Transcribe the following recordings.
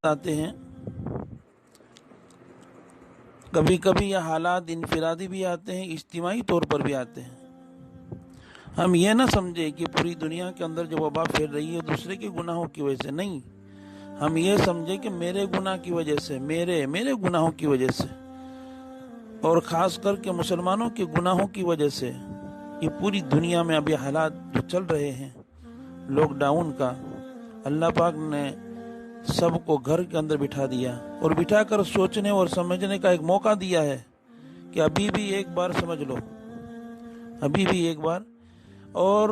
آتے ہیں، کبھی کبھی یہ حالات انفرادی بھی آتے ہیں، اجتماعی طور پر بھی آتے ہیں۔ ہم یہ نہ سمجھے کہ پوری دنیا کے اندر جو وبا پھیل رہی ہے دوسرے کے گناہوں کی وجہ سے، نہیں، ہم یہ سمجھے کہ میرے گناہ کی وجہ سے، میرے گناہوں کی وجہ سے، اور خاص کر کے مسلمانوں کے گناہوں کی وجہ سے یہ پوری دنیا میں ابھی حالات جو چل رہے ہیں لاک ڈاؤن کا، اللہ پاک نے سب کو گھر کے اندر بٹھا دیا اور بٹھا کر سوچنے اور سمجھنے کا ایک موقع دیا ہے کہ ابھی بھی ایک بار سمجھ لو، ابھی بھی ایک بار۔ اور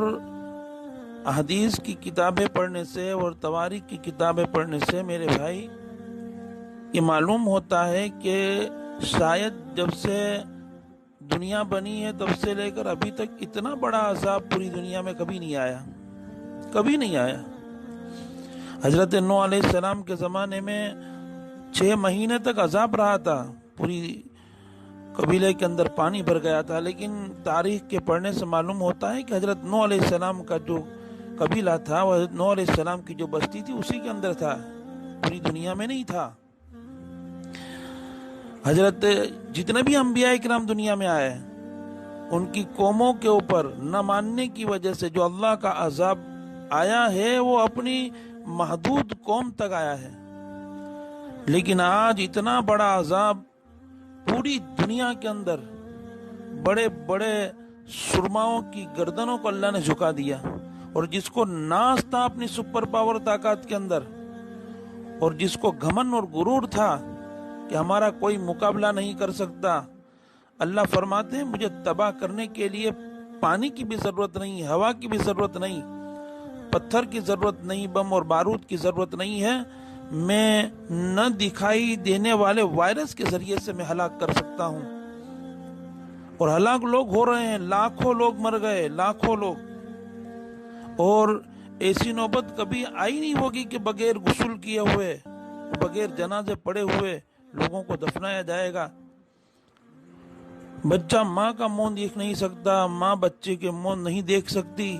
احادیث کی کتابیں پڑھنے سے اور تواریخ کی کتابیں پڑھنے سے میرے بھائی یہ معلوم ہوتا ہے کہ شاید جب سے دنیا بنی ہے تب سے لے کر ابھی تک اتنا بڑا عذاب پوری دنیا میں کبھی نہیں آیا، کبھی نہیں آیا۔ حضرت نوح علیہ السلام کے زمانے میں 6 مہینے تک عذاب رہا تھا، پوری قبیلے کے اندر پانی بھر گیا تھا، لیکن تاریخ کے پڑھنے سے معلوم ہوتا ہے کہ حضرت نوح علیہ السلام کا جو قبیلہ تھا، وہ حضرت نوح علیہ السلام کی جو بستی تھی اسی کے اندر تھا، پوری دنیا میں نہیں تھا۔ حضرت جتنے بھی انبیاء کرام دنیا میں آئے ان کی قوموں کے اوپر نہ ماننے کی وجہ سے جو اللہ کا عذاب آیا ہے وہ اپنی محدود قوم تک آیا ہے، لیکن آج اتنا بڑا عذاب پوری دنیا کے اندر بڑے بڑے سرماؤں کی گردنوں کو اللہ نے جھکا دیا، اور جس کو ناز تھا اپنی سپر پاور طاقت کے اندر، اور جس کو گھمن اور غرور تھا کہ ہمارا کوئی مقابلہ نہیں کر سکتا، اللہ فرماتے ہیں مجھے تباہ کرنے کے لیے پانی کی بھی ضرورت نہیں، ہوا کی بھی ضرورت نہیں، پتھر کی ضرورت نہیں، بم اور بارود کی ضرورت نہیں ہے، میں نہ دکھائی دینے والے وائرس کے ذریعے سے میں ہلاک کر سکتا ہوں۔ اور ہلاک لوگ ہو رہے ہیں، لاکھوں لوگ مر گئے، لاکھوں لوگ، اور ایسی نوبت کبھی آئی نہیں ہوگی کہ بغیر غسل کیے ہوئے، بغیر جنازے پڑے ہوئے لوگوں کو دفنایا جائے گا۔ بچہ ماں کا منہ دیکھ نہیں سکتا، ماں بچے کے منہ نہیں دیکھ سکتی،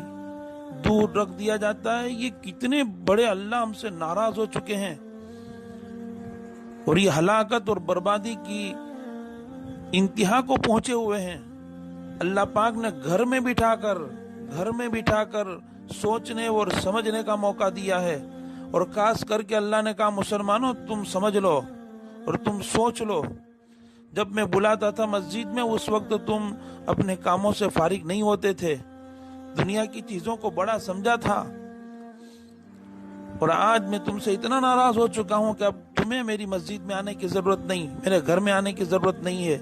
دور رکھ دیا جاتا ہے۔ یہ کتنے بڑے اللہ ہم سے ناراض ہو چکے ہیں، اور یہ ہلاکت اور بربادی کی انتہا کو پہنچے ہوئے ہیں۔ اللہ پاک نے گھر میں بٹھا کر سوچنے اور سمجھنے کا موقع دیا ہے، اور خاص کر کے اللہ نے کہا مسلمانوں تم سمجھ لو اور تم سوچ لو۔ جب میں بلاتا تھا مسجد میں اس وقت تم اپنے کاموں سے فارغ نہیں ہوتے تھے، دنیا کی چیزوں کو بڑا سمجھا تھا، اور آج میں تم سے اتنا ناراض ہو چکا ہوں کہ اب تمہیں میری مسجد میں آنے کی ضرورت نہیں، میرے گھر میں آنے کی ضرورت نہیں ہے۔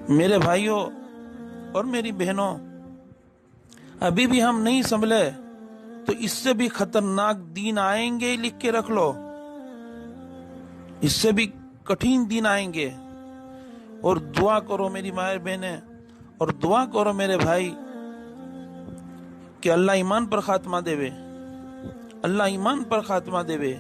میرے بھائیوں اور میری بہنوں، ابھی بھی ہم نہیں سنبھلے تو اس سے بھی خطرناک دین آئیں گے، لکھ کے رکھ لو، اس سے بھی کٹھین دین آئیں گے۔ اور دعا کرو میری مائیں بہنیں، اور دعا کرو میرے بھائی کہ اللہ ایمان پر خاتمہ دے، اللہ ایمان پر خاتمہ دے۔